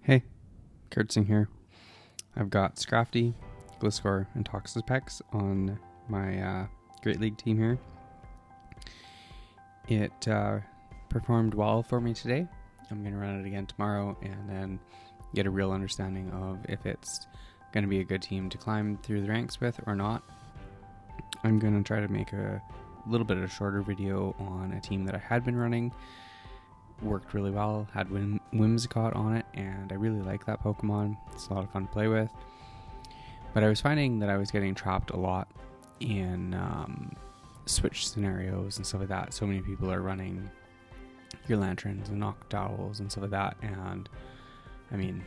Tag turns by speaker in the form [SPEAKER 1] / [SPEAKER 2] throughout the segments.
[SPEAKER 1] Hey, Kurtzing here. I've got Scrafty, Gliscor, and Toxapex on my Great League team here. It performed well for me today. I'm going to run it again tomorrow and then get a real understanding of if it's going to be a good team to climb through the ranks with or not. I'm going to try to make a little bit of a shorter video on a team that I had been running. Worked really well, had Whimsicott on it, and I really like that Pokemon. It's a lot of fun to play with. But I was finding that I was getting trapped a lot in switch scenarios and stuff like that. So many people are running your Lanterns and Noctowls and stuff like that, and I mean,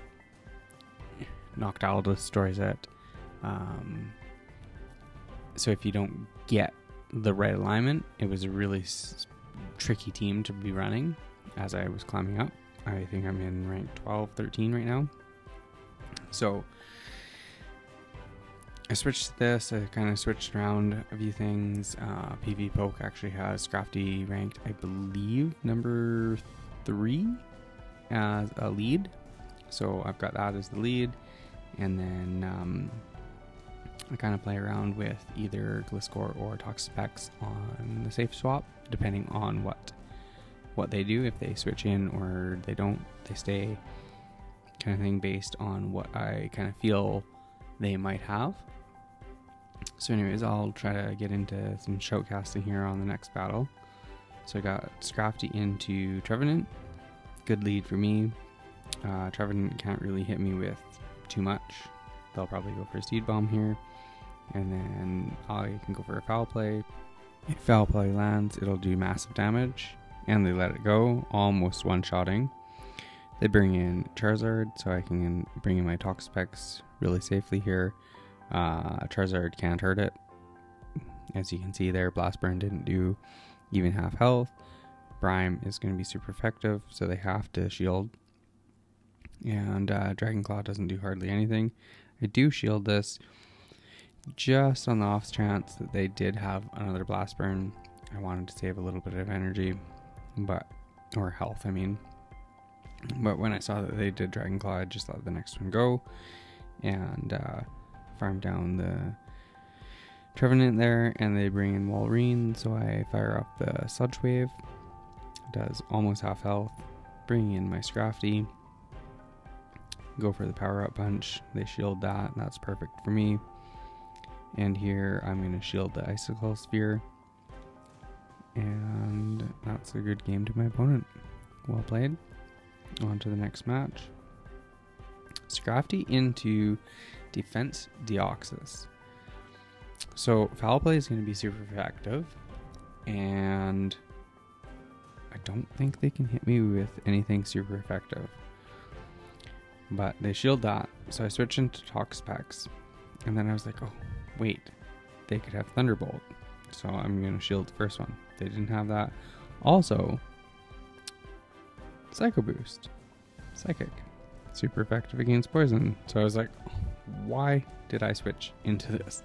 [SPEAKER 1] Noctowl destroys it. So if you don't get the right alignment, it was a really tricky team to be running. As I was climbing up, I think I'm in rank 12, 13 right now. So I switched to this. I kind of switched around a few things. PV Poke actually has Scrafty ranked, I believe, number 3 as a lead. So I've got that as the lead. And then I kind of play around with either Gliscor or Toxapex on the safe swap, depending on what they do. If they switch in or they don't, they stay, kind of thing, based on what I kind of feel they might have. So anyways, I'll try to get into some shoutcasting here on the next battle. So I got Scrafty into Trevenant. Good lead for me. Trevenant can't really hit me with too much. They'll probably go for a Seed Bomb here, and then I can go for a Foul Play. If Foul Play lands, it'll do massive damage, and they let it go, almost one-shotting. They bring in Charizard, so I can bring in my Toxapex really safely here. Charizard can't hurt it. As you can see there, Blast Burn didn't do even half health. Brime is going to be super effective, so they have to shield. And Dragon Claw doesn't do hardly anything. I do shield this just on the off chance that they did have another Blast Burn. I wanted to save a little bit of energy, or health, I mean. But when I saw that they did Dragon Claw, I just let the next one go and farm down the Trevenant there, and they bring in Walrein, so I fire up the Sludge Wave. It does almost half health. Bring in my Scrafty, go for the Power Up Punch. They shield that, that's perfect for me. And here I'm going to shield the Icicle Sphere. And that's a good game to my opponent. Well played. On to the next match. Scrafty into Defense Deoxys. So Foul Play is going to be super effective, and I don't think they can hit me with anything super effective. But they shield that, so I switch into Toxapex, and then I was like, oh, wait, they could have Thunderbolt. So I'm going to shield the first one. They didn't have that. Also, Psycho Boost. Psychic. Super effective against poison. So I was like, why did I switch into this?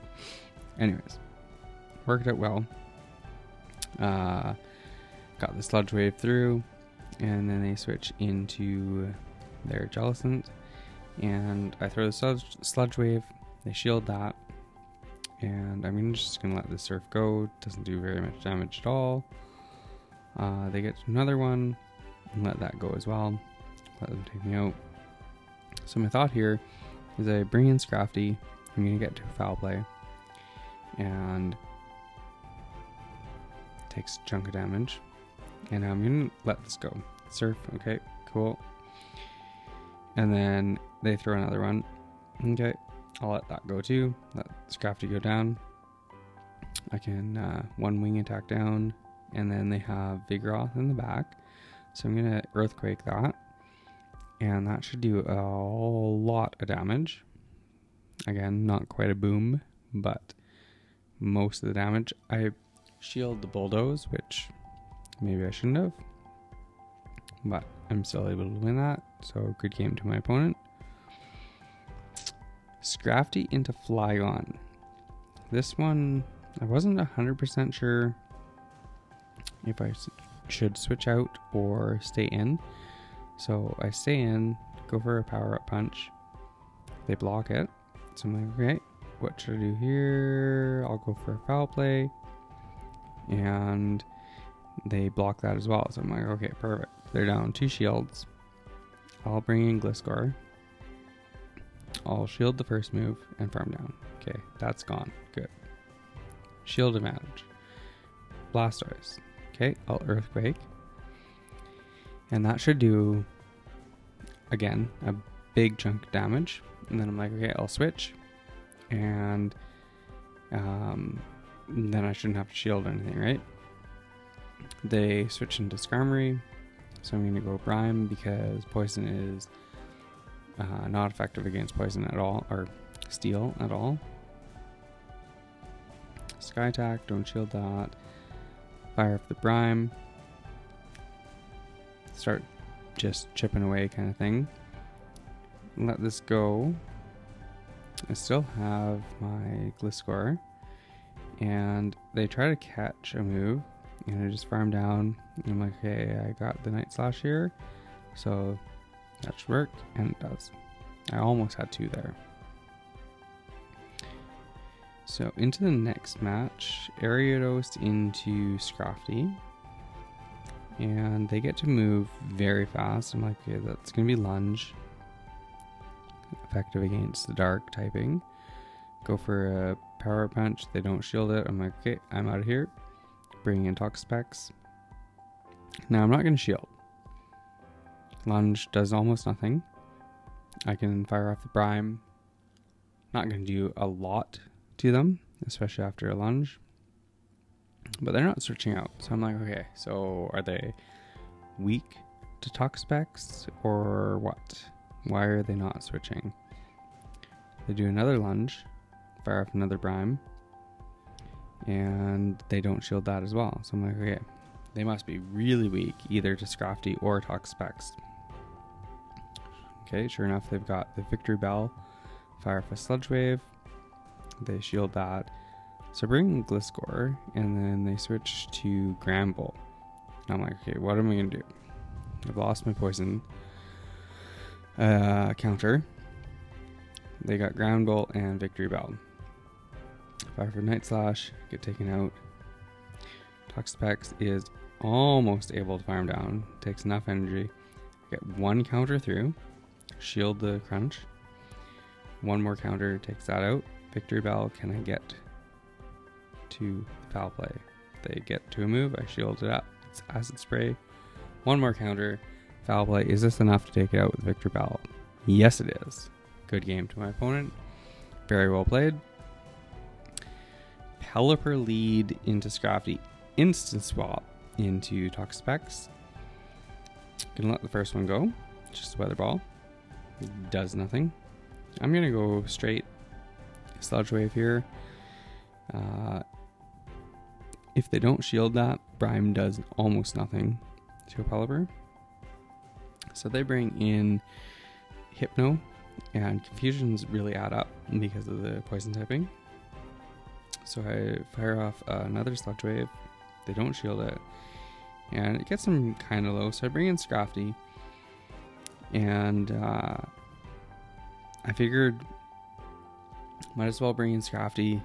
[SPEAKER 1] Anyways, worked out well. Got the Sludge Wave through, and then they switch into their Jellicent. And I throw the Sludge Wave. They shield that. And I'm just going to let the Surf go. Doesn't do very much damage at all. They get another one and let that go as well. Let them take me out. So my thought here is I bring in Scrafty. I'm going to get to Foul Play. And it takes a chunk of damage. And I'm going to let this go. Surf, okay, cool. And then they throw another one. Okay. I'll let that go too. Let Scrafty go down. I can one wing attack down, and then they have Vigoroth in the back. So I'm going to Earthquake that, and that should do a lot of damage. Again, not quite a boom, but most of the damage. I shield the Bulldoze, which maybe I shouldn't have, but I'm still able to win that. So good game to my opponent. Scrafty into Flygon. This one, I wasn't 100% sure if I should switch out or stay in. So I stay in, go for a power-up punch. They block it. So I'm like, okay, what should I do here? I'll go for a foul play. And they block that as well. So I'm like, okay, perfect. They're down 2 shields. I'll bring in Gliscor. I'll shield the first move and farm down. Okay, that's gone. Good. Shield advantage. Blastoise. Okay, I'll Earthquake. And that should do, again, a big chunk of damage. And then I'm like, okay, I'll switch. And then I shouldn't have to shield anything, right? They switch into Skarmory. So I'm going to go Brime because poison is not effective against poison at all, or steel at all. Sky attack, don't shield that. Fire up the Brime. Start just chipping away kind of thing. Let this go. I still have my Gliscor. And they try to catch a move. And I just farm down. And I'm like, okay, I got the Night Slash here. So that should work. And it does. I almost had 2 there. So into the next match. Ariados into Scrafty. And they get to move very fast. I'm like, okay, that's going to be Lunge. Effective against the dark typing. Go for a power punch. They don't shield it. I'm like, okay, I'm out of here. Bring in Toxapex. Now I'm not going to shield. Lunge does almost nothing. I can fire off the Brime. Not going to do a lot to them, especially after a lunge. But they're not switching out. So I'm like, okay, so are they weak to Toxapex or what? Why are they not switching? They do another lunge, fire off another Brime, and they don't shield that as well. So I'm like, okay, they must be really weak either to Scrafty or Toxapex. Okay, sure enough, they've got the Victory Bell, fire off a Sludge Wave, they shield that. So bring Gliscor, and then they switch to Gramble. And I'm like, okay, what am I going to do? I've lost my poison counter. They got Ground Bolt and Victory Bell. Fire for Night Slash, get taken out. Toxapex is almost able to farm down. Takes enough energy. Get 1 counter through. Shield the Crunch. 1 more counter takes that out. Victory Bell, can I get to Foul Play? They get to a move, I shield it up. It's Acid Spray. 1 more counter. Foul Play. Is this enough to take it out with Victory Bell? Yes, it is. Good game to my opponent. Very well played. Pelipper lead into Scrafty. Instant swap into Toxapex. Gonna let the first one go. Just Weather Ball. It does nothing. I'm gonna go straight Sludge Wave here. If they don't shield that, Brime does almost nothing to a Pelipper. So they bring in Hypno, and confusions really add up because of the poison typing. So I fire off another Sludge Wave. They don't shield it, and it gets them kind of low. So I bring in Scrafty, and I figured might as well bring in Scrafty,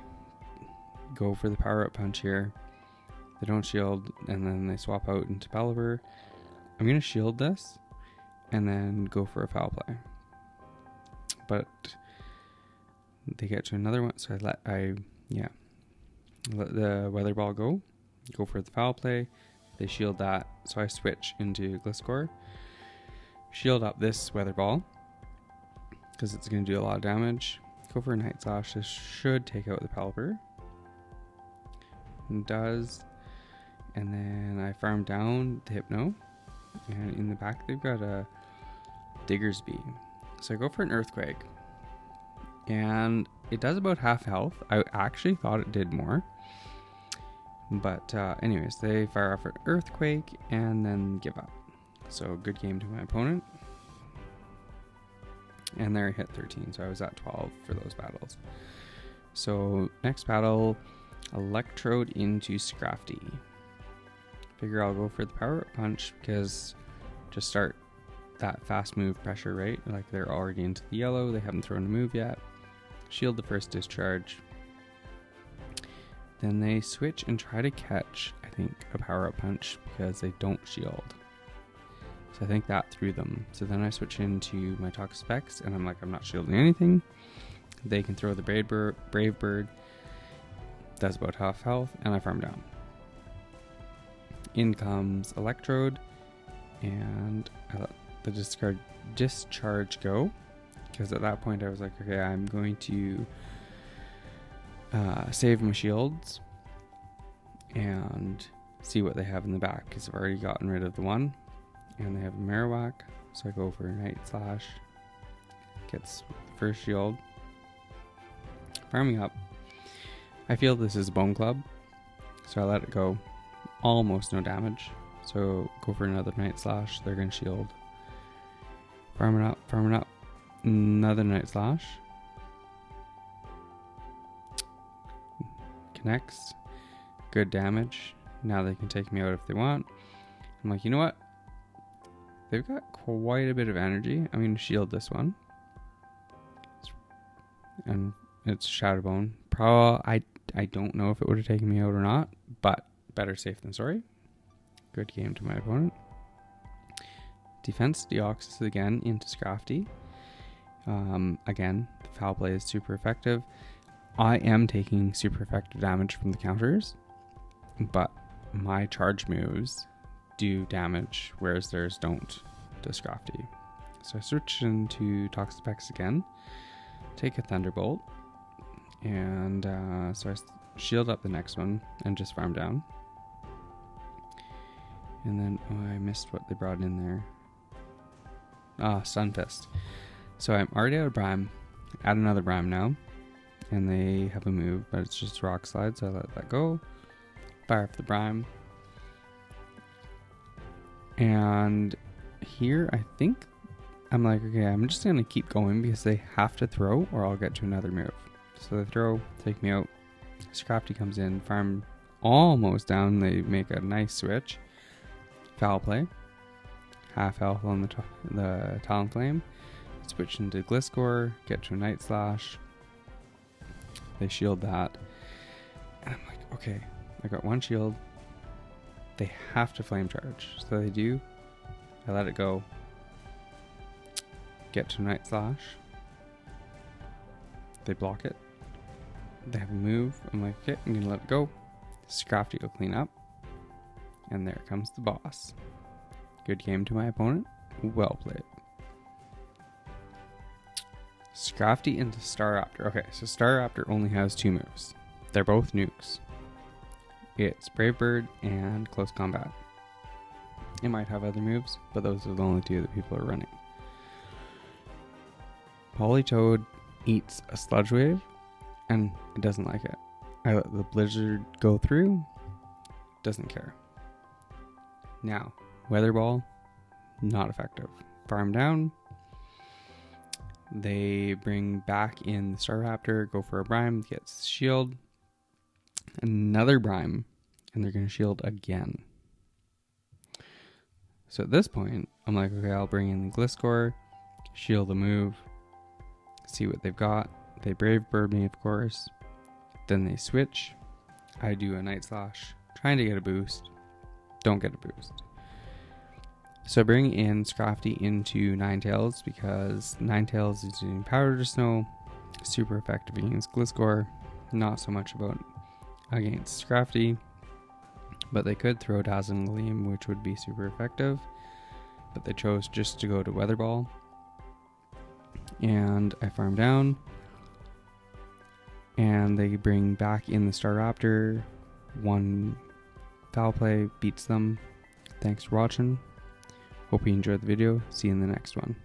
[SPEAKER 1] go for the power up punch here. They don't shield, and then they swap out into Pelipper. I'm gonna shield this and then go for a foul play, but they get to another one, so I let the Weather Ball go for the foul play. They shield that, so I switch into Gliscor, shield up this Weather Ball because it's going to do a lot of damage. Go for a Night Slash. This should take out the Pelipper. It does. And then I farm down the Hypno, and in the back they've got a Diggersby. So I go for an Earthquake, and it does about half health. I actually thought it did more, but anyways, they fire off an Earthquake and then give up. So good game to my opponent, and they're hit 13, so I was at 12 for those battles. So next battle, Electrode into Scrafty. Figure I'll go for the power up punch because just start that fast move pressure, right? Like they're already into the yellow, they haven't thrown a move yet. Shield the first discharge. Then they switch and try to catch, I think, a power-up punch because they don't shield. So I think that threw them. So then I switch into my Toxic Specs and I'm like, I'm not shielding anything. They can throw the Brave Bird. Does about half health, and I farm down. In comes Electrode, and I let the discharge go, because at that point I was like, okay, I'm going to save my shields and see what they have in the back, because I've already gotten rid of the one, and they have a Marowak, so I go for Night Slash, gets the first shield, farming up. I feel this is a Bone Club, so I let it go. Almost no damage. So go for another Night Slash. They're going to shield. Farming up. Another Night Slash. Connects. Good damage. Now they can take me out if they want. I'm like, you know what? They've got quite a bit of energy. I'm going to shield this one. And it's Shadowbone. I don't know if it would have taken me out or not, but better safe than sorry. Good game to my opponent. Defense Deoxys again into Scrafty. Again, the foul play is super effective. I am taking super effective damage from the counters, but my charge moves do damage, whereas theirs don't to Scrafty. So I switch into Toxic Specs again, take a Thunderbolt, and so I shield up the next one and just farm down. And then, oh, I missed what they brought in there. Sunfist. So I'm already out of Brime. Add another Brime now. And they have a move, but it's just Rock Slide, so I let that go. Fire up the Brime. And here, I think, I'm like, okay, I'm just going to keep going because they have to throw or I'll get to another move. So they throw, take me out. Scrafty comes in, farm almost down. They make a nice switch. Foul play. Half health on the Talonflame. Switch into Gliscor, get to a Night Slash. They shield that. And I'm like, okay, I got one shield. They have to flame charge. So they do. I let it go. Get to Night Slash. They block it. They have a move. I'm like, okay, I'm gonna let it go. Scrafty will clean up. And there comes the boss. Good game to my opponent. Well played. Scrafty into Staraptor. Okay, so Staraptor only has two moves. They're both nukes. It's Brave Bird and Close Combat. It might have other moves, but those are the only two that people are running. Politoed eats a Sludge Wave, and it doesn't like it. I let the Blizzard go through, doesn't care. Now, Weather Ball, not effective. Farm down. They bring back in the Staraptor, go for a Brime, gets shield. Another Brime, and they're going to shield again. So at this point, I'm like, okay, I'll bring in the Gliscor, shield the move, see what they've got. They Brave Bird me, of course. Then they switch. I do a Night Slash, trying to get a boost. Don't get a boost. So I bring in Scrafty into Ninetales because Ninetales is doing Powder to Snow. Super effective against Gliscor. Not so much about against Scrafty. But they could throw Dazzling Gleam, which would be super effective. But they chose just to go to Weather Ball. And I farm down. And they bring back in the Staraptor. One foul play beats them. Thanks for watching. Hope you enjoyed the video. See you in the next one.